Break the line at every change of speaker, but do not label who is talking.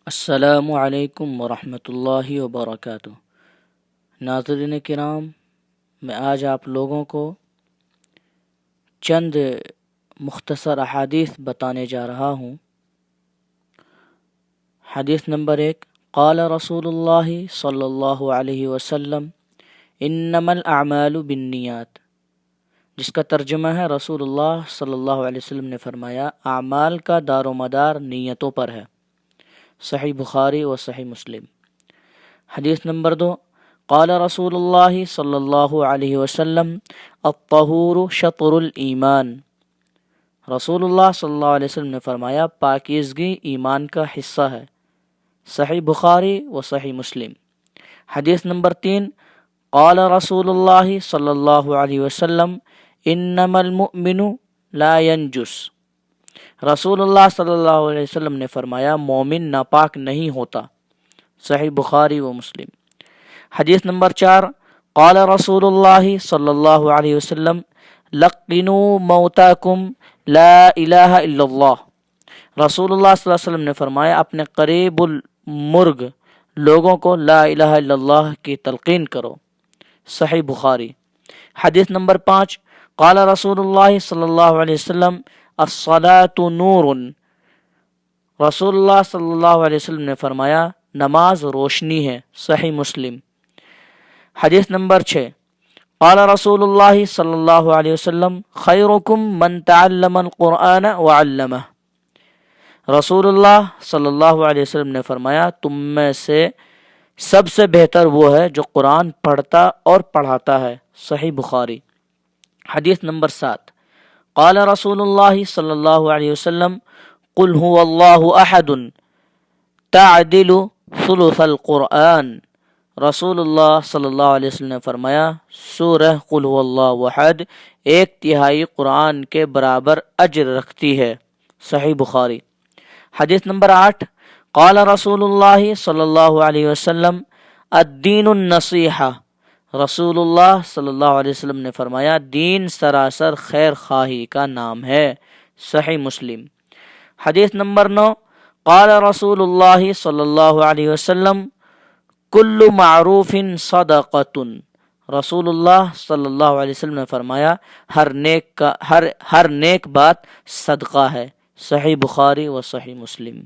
السلام علیکم ورحمۃ اللہ وبرکاتہ۔ ناظرین کرام، میں آج آپ لوگوں کو چند مختصر احادیث بتانے جا رہا ہوں۔ حدیث نمبر 1، قال رسول اللہ صلی اللہ علیہ وسلم انما الاعمال بالنیات، جس کا ترجمہ ہے رسول اللہ صلی اللہ علیہ وسلم نے فرمایا اعمال کا دار و مدار نیتوں پر ہے۔ صحیح بخاری و صحیح مسلم۔ حدیث نمبر 2، قال رسول اللہ صلی اللہ علیہ وسلم الطہور شطر الایمان، رسول اللہ صلی اللہ علیہ وسلم نے فرمایا پاکیزگی ایمان کا حصہ ہے۔ صحیح بخاری و صحیح مسلم۔ حدیث نمبر 3، قال رسول اللہ صلی اللہ علیہ وسلم انما المؤمن لا ينجس، رسول اللہ صلی اللہ علیہ وسلم نے فرمایا مومن ناپاک نہیں ہوتا۔ صحیح بخاری و مسلم۔ حدیث نمبر 4، قال رسول اللہ صلی اللہ علیہ وسلم لقنوا موتاکم لا الہ الا اللہ، رسول اللہ صلی اللہ علیہ وسلم نے فرمایا اپنے قریب المرگ لوگوں کو لا الہ الا اللہ کی تلقین کرو۔ صحیح بخاری۔ حدیث نمبر 5، قال رسول اللہ صلی اللہ علیہ وسلم الصلاۃ نور، رسول اللہ صلی اللہ علیہ وسلم نے فرمایا نماز روشنی ہے۔ صحیح مسلم۔ حدیث نمبر 6، قال رسول اللہ صلی اللہ علیہ وسلم خیرکم من تعلم القرآن وعلمہ، رسول اللہ صلی اللہ علیہ وسلم نے فرمایا تم میں سے سب سے بہتر وہ ہے جو قرآن پڑھتا اور پڑھاتا ہے۔ صحیح بخاری۔ حدیث نمبر 7، قال رسول اللہ صلی اللہ علیہ وسلم قل هو اللہ احد تعدل ثلث القرآن، رسول اللہ صلی اللہ علیہ وسلم نے فرمایا سورہ قل هو اللہ احد 1/3 قرآن کے برابر اجر رکھتی ہے۔ صحیح بخاری۔ حدیث نمبر 8، قال رسول اللہ صلی اللہ علیہ وسلم الدین النصیحہ، رسول اللہ صلی اللہ علیہ وسلم نے فرمایا دین سراسر خیر خواہی کا نام ہے۔ صحیح مسلم۔ حدیث نمبر 9، قال رسول اللہ صلی اللہ علیہ وسلم کل معروف صدقۃ، رسول اللہ صلی اللہ علیہ وسلم نے فرمایا ہر نیک بات صدقہ ہے۔ صحیح بخاری و صحیح مسلم۔